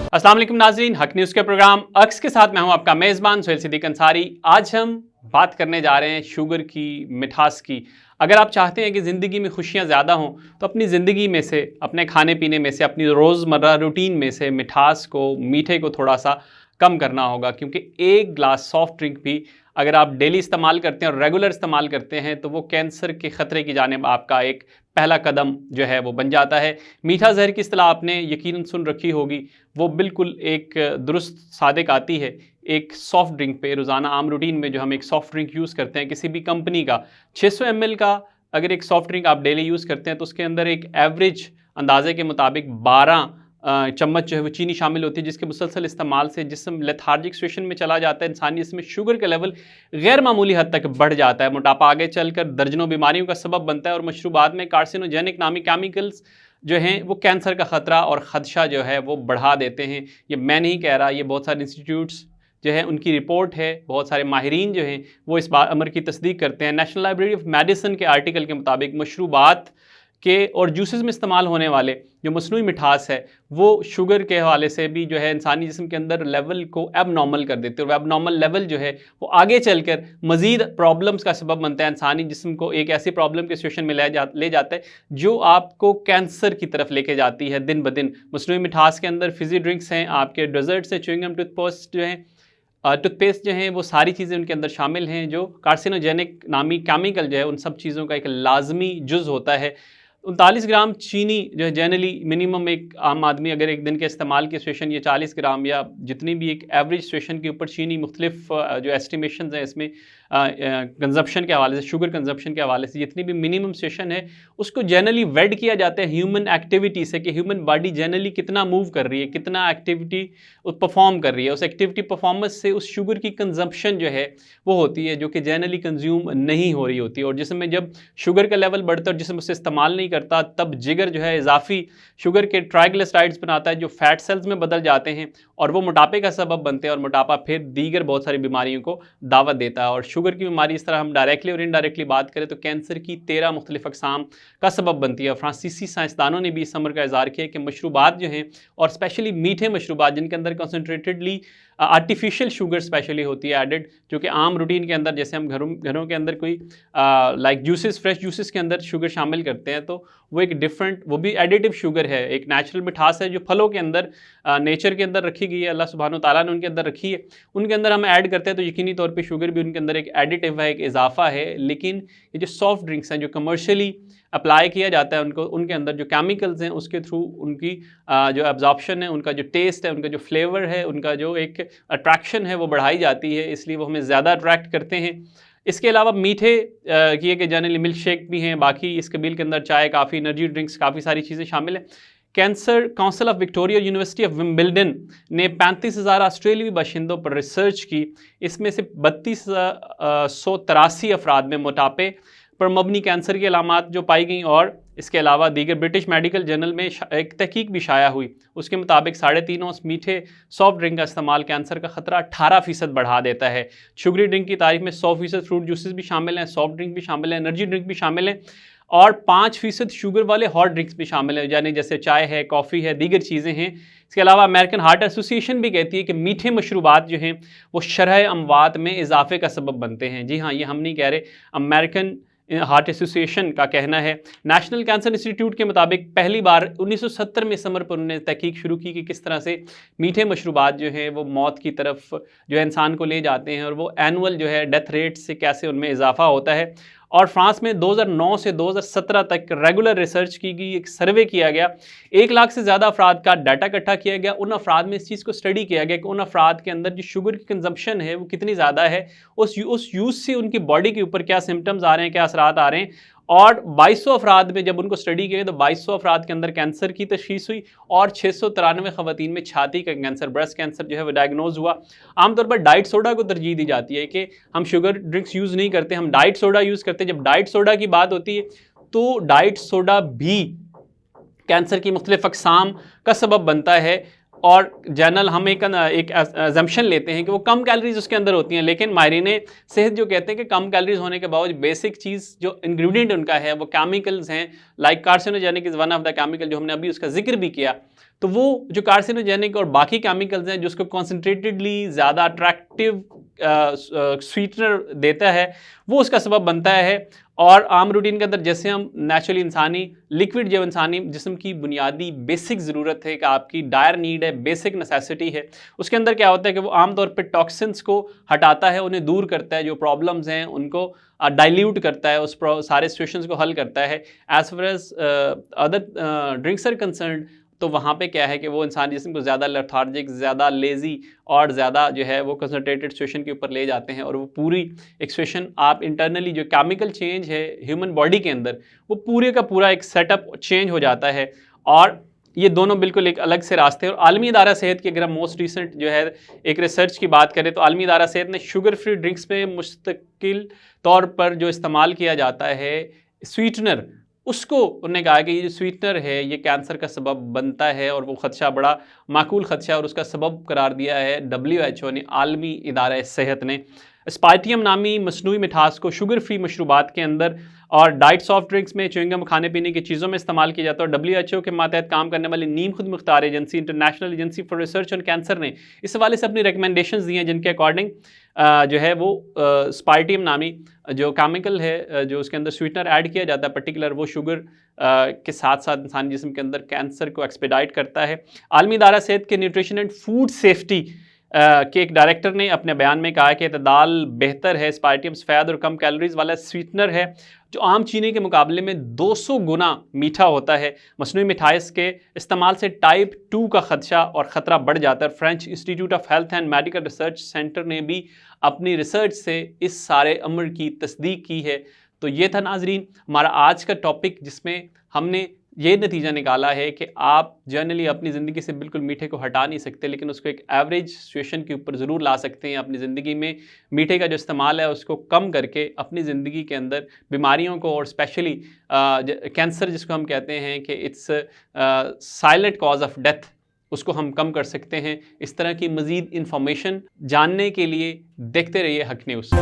अस्सलाम वालेकुम नाज़रीन, हक न्यूज़ के प्रोग्राम अक्स के साथ मैं हूं आपका मेज़बान सुहेल सिद्दीक अंसारी। आज हम बात करने जा रहे हैं शुगर की, मिठास की। अगर आप चाहते हैं कि ज़िंदगी में खुशियां ज़्यादा हों तो अपनी ज़िंदगी में से, अपने खाने पीने में से, अपनी रोज़मर्रा रूटीन में से मिठास को, मीठे को थोड़ा सा कम करना होगा, क्योंकि एक ग्लास सॉफ्ट ड्रिंक भी अगर आप डेली इस्तेमाल करते हैं और रेगुलर इस्तेमाल करते हैं तो वो कैंसर के ख़तरे की जानिब आपका एक पहला कदम जो है वो बन जाता है। मीठा जहर की इस्तिलाह आपने यकीनन सुन रखी होगी, वो बिल्कुल एक दुरुस्त सादिक आती है एक सॉफ्ट ड्रिंक पे। रोज़ाना आम रूटीन में जो हम एक सॉफ्ट ड्रिंक यूज़ करते हैं किसी भी कंपनी का 600 ml का अगर एक सॉफ्ट ड्रिंक आप डेली यूज़ करते हैं तो उसके अंदर एक एवरेज अंदाजे के मुताबिक 12 चम्मच जो है वो चीनी शामिल होती है, जिसके मुसलसल इस्तेमाल से जिस्म लेथार्जिक सिचुएशन में चला जाता है। इंसानी जिसमें शुगर का लेवल गैर मामूली हद तक बढ़ जाता है। मोटापा आगे चलकर दर्जनों बीमारियों का सबब बनता है और मशरूबात में कार्सिनोजेनिक नामी केमिकल्स जो हैं वो कैंसर का ख़तरा और ख़दशा जो है वो बढ़ा देते हैं। ये मैं नहीं कह रहा, ये बहुत सारे इंस्टीट्यूट्स जो है उनकी रिपोर्ट है, बहुत सारे माहिरीन जो हैं वो इस बात अमर की तस्दीक करते हैं। नेशनल लाइब्रेरी ऑफ मेडिसिन के आर्टिकल के मुताबिक मशरूबात के और जूसेस में इस्तेमाल होने वाले जो मसनूई मिठास है वो शुगर के हवाले से भी जो है इंसानी जिस्म के अंदर लेवल को एबनॉर्मल कर देते हैं और एबनॉर्मल लेवल जो है वो आगे चलकर मज़ीद प्रॉब्लम्स का सबब बनता है। इंसानी जिस्म को एक ऐसी प्रॉब्लम के सिचुएशन में ले जाता है जो आपको कैंसर की तरफ लेके जाती है दिन ब दिन। मसनूई मिठास के अंदर फिज़ी ड्रिंक्स हैं, आपके डेजर्ट्स हैं, च्युइंगम, टूथपेस्ट जो हैं, टूथपेस्ट जो हैं, वो सारी चीज़ें उनके अंदर शामिल हैं जो कार्सिनोजेनिक नामी केमिकल जो है उन सब चीज़ों का एक लाजमी जुज़ होता है। 39 ग्राम चीनी जो है जनरली मिनिमम एक आम आदमी अगर एक दिन के इस्तेमाल की सिचुएशन ये 40 ग्राम या जितनी भी एक एवरेज सिचुएशन के ऊपर चीनी मुख्तलिफ जो एस्टिमेशन हैं इसमें कंजप्शन के हवाले से, शुगर कंजप्शन के हवाले से जितनी भी मिनिमम सिचुएशन है उसको जनरली वेड किया जाता है ह्यूमन एक्टिविटी से कि ह्यूमन बॉडी जनरली कितना मूव कर रही है, कितना एक्टिविटी परफॉर्म कर रही है। उस एक्टिविटी परफॉर्मेंस से उस शुगर की कंजप्शन जो है वो होती है जो कि जनरली कंज्यूम नहीं हो रही होती है। और जिसम में जब शुगर का लेवल बढ़ता है और जिसम उसे इस्तेमाल नहीं करता तब जिगर जो है इजाफी शुगर के ट्राइग्लिसराइड्स बनाता है जो फैट सेल्स में बदल जाते हैं और वो मोटापे का सबब बनते हैं और मोटापा फिर दीगर बहुत सारी बीमारियों को दावत देता है। और शुगर की बीमारी इस तरह हम डायरेक्टली और इनडायरेक्टली बात करें तो कैंसर की 13 मुख्तलिफ अक़साम का सबब बनती है। फ्रांसीसी साइंसदानों ने भी इस अमर का इज़हार किया कि मशरूबात जो हैं और स्पेशली मीठे मशरूबात जिनके अंदर कंसनट्रेटेडली आर्टिफिशियल शुगर स्पेशली होती है एडेड, जो कि आम रूटीन के अंदर जैसे हम घरों के अंदर कोई लाइक जूसेस, फ्रेश जूसेस के अंदर शुगर शामिल करते हैं तो वो एक डिफरेंट, वो भी एडिटिव शुगर है, एक नेचुरल मिठास है जो फलों के अंदर नेचर के अंदर रखी गई है, अल्लाह सुब्हानो ताला ने उनके अंदर रखी है, उनके अंदर हम ऐड करते हैं तो यकीनी तौर पे शुगर भी उनके अंदर एक एडिटिव है, एक इजाफा है। लेकिन ये जो सॉफ्ट ड्रिंक्स हैं जो कमर्शियली अप्लाई किया जाता है उनको, उनके अंदर जो केमिकल्स हैं उसके थ्रू उनकी जो एब्जॉर्प्शन है, उनका जो टेस्ट है, उनका जो फ्लेवर है, उनका जो एक अट्रैक्शन है वो बढ़ाई जाती है, इसलिए वो हमें ज़्यादा अट्रैक्ट करते हैं। इसके अलावा मीठे किए के जनरली मिल्क शेक भी हैं, बाकी इस कबील के अंदर चाय, काफ़ी, एनर्जी ड्रिंक्स, काफ़ी सारी चीज़ें शामिल हैं। Cancer council of Victoria university of Wimbledon ने 35,000 ऑस्ट्रेलियाई बाशिंदों पर रिसर्च की। इसमें से 32,183 अफराद में मोटापे पर मबनी कैंसर की अलामात जो पाई गई और इसके अलावा दीगर ब्रिटिश मेडिकल जर्नल में एक तहकीक भी शाया हुई। उसके मुताबिक 3.5 औंस मीठे सॉफ्ट ड्रिंक का इस्तेमाल कैंसर का खतरा 18% बढ़ा देता है। शुगरी ड्रिंक की तारीफ में 100% फ्रूट जूसेस भी शामिल हैं, सॉफ्ट ड्रिंक भी शामिल हैं, एनर्जी ड्रिंक भी शामिल हैं और 5% शुगर वाले हॉट ड्रिंक्स भी शामिल हैं, यानी जैसे चाय है, कॉफ़ी है, दीगर चीज़ें हैं। इसके अलावा अमेरिकन हार्ट एसोसिएशन भी कहती है कि मीठे मशरूबात जो हैं वो शरह अमवात में इजाफे का सबब बनते हैं। जी हाँ, ये हम नहीं कह रहे, अमेरिकन हार्ट एसोसिएशन का कहना है। नेशनल कैंसर इंस्टीट्यूट के मुताबिक पहली बार 1970 में समर पर उन्होंने तहकीक शुरू की कि किस तरह से मीठे मशरूबात जो हैं वो मौत की तरफ जो है इंसान को ले जाते हैं और वो एनुअल जो है डेथ रेट से कैसे उनमें इजाफा होता है। और फ्रांस में 2009 से 2017 तक रेगुलर रिसर्च की गई, एक सर्वे किया गया, 1 लाख से ज़्यादा अफराद का डाटा इकट्ठा किया गया। उन अफराद में इस चीज़ को स्टडी किया गया कि उन अफराद के अंदर जो शुगर की कंजम्पशन है वो कितनी ज़्यादा है, उस यूज़ से उनकी बॉडी के ऊपर क्या सिम्टम्स आ रहे हैं, क्या असरात आ रहे हैं। और 2200 अफराद में जब उनको स्टडी किया तो 2200 अफराद के अंदर कैंसर की तशखीस हुई और 693 ख़वातीन में छाती का कैंसर, ब्रेस्ट कैंसर जो है वो डायग्नोज हुआ। आमतौर पर डाइट सोडा को तरजीह दी जाती है कि हम शुगर ड्रिंक्स यूज़ नहीं करते, हम डाइट सोडा यूज़ करते हैं। जब डाइट सोडा की बात होती है तो डाइट सोडा भी कैंसर की मुख्तलिफ अक़साम का सबब बनता है और जनरल हम एक एजम्पशन लेते हैं कि वो कम कैलोरीज उसके अंदर होती हैं, लेकिन माहिरीन सेहत जो कहते हैं कि कम कैलोरीज होने के बावजूद बेसिक चीज़ जो इंग्रेडिएंट उनका है वो केमिकल्स हैं, like carcinogenic is one of the chemical जो हमने अभी उसका जिक्र भी किया। तो वो जो कार्सिनोजेनिक और बाकी केमिकल्स हैं जो उसको कॉन्सेंट्रेटेडली ज़्यादा अट्रैक्टिव स्वीटनर देता है, वो उसका सबब बनता है। और आम रूटीन के अंदर जैसे हम नेचुरली इंसानी लिक्विड, जो इंसानी जिस्म की बुनियादी बेसिक ज़रूरत है, कि आपकी डायर नीड है, बेसिक नेसेसिटी है, उसके अंदर क्या होता है कि वो आमतौर पर टॉक्सिन्स को हटाता है, उन्हें दूर करता है, जो प्रॉब्लम्स हैं उनको डाइल्यूट करता है, उस सारे सिचुएशंस को हल करता है। As far as other drinks are concerned, तो वहाँ पे क्या है कि वो इंसान जिस्म को ज़्यादा लेथार्जिक, ज़्यादा लेज़ी और ज़्यादा जो है वो कंसनट्रेटेड सिचुएशन के ऊपर ले जाते हैं, और वो पूरी एक सिचुएशन आप इंटरनली जो केमिकल चेंज है ह्यूमन बॉडी के अंदर, वो पूरे का पूरा एक सेटअप चेंज हो जाता है। और ये दोनों बिल्कुल एक अलग से रास्ते हैं। और आलमी इदारा सेहत की अगर हम मोस्ट रिसेंट जो है एक रिसर्च की बात करें, तो आलमी इदारा सेहत ने शुगर फ्री ड्रिंक्स में मुस्तकिल तौर पर जो इस्तेमाल किया जाता है स्वीटनर, उसको उन्होंने कहा कि ये जो स्वीटनर है ये कैंसर का सबब बनता है, और वो ख़दशा बड़ा माकूल ख़दशा है, और उसका सबब करार दिया है WHO ने, आलमी इदारा सेहत ने। स्पार्टियम नामी मसनूई मिठास को शुगर फ्री मशरूबात के अंदर और डाइट सॉफ्ट ड्रिंक्स में, च्युइंगम, खाने पीने की चीज़ों में इस्तेमाल किया जाता है। और WHO के मातहत काम करने वाली नीम खुद Mukhtar agency, international agency for research on cancer, ने इस हवाले से अपनी रिकमेंडेशंस दी हैं, जिनके अकॉर्डिंग जो है वो स्पार्टियम नामी जो केमिकल है जो उसके अंदर स्वीटनर ऐड किया जाता है पर्टिकुलर, वो शुगर के साथ साथ इंसानी जिस्म के अंदर कैंसर को एक्सपेडाइट करता है। आलमी इदारा सेहत के न्यूट्रिशन एंड फूड सेफ्टी के एक डायरेक्टर ने अपने बयान में कहा कि इतदाल बेहतर है, स्पार्टियम सफ़ेद और कम कैलोरीज वाला स्वीटनर है जो आम चीनी के मुकाबले में 200 गुना मीठा होता है। मसनूई मिठाइस के इस्तेमाल से टाइप 2 का खदशा और ख़तरा बढ़ जाता है। French institute of health and medical research centre ने भी अपनी रिसर्च से इस सारे अमर की तस्दीक की है। तो ये था नाजरीन हमारा आज का टॉपिक, जिसमें हमने ये नतीजा निकाला है कि आप जनरली अपनी ज़िंदगी से बिल्कुल मीठे को हटा नहीं सकते, लेकिन उसको एक एवरेज सिचुएशन के ऊपर ज़रूर ला सकते हैं। अपनी ज़िंदगी में मीठे का जो इस्तेमाल है उसको कम करके अपनी ज़िंदगी के अंदर बीमारियों को, और स्पेशली कैंसर जिसको हम कहते हैं कि it's silent cause of death, उसको हम कम कर सकते हैं। इस तरह की मज़ीद इंफॉर्मेशन जानने के लिए देखते रहिए हक न्यूज़।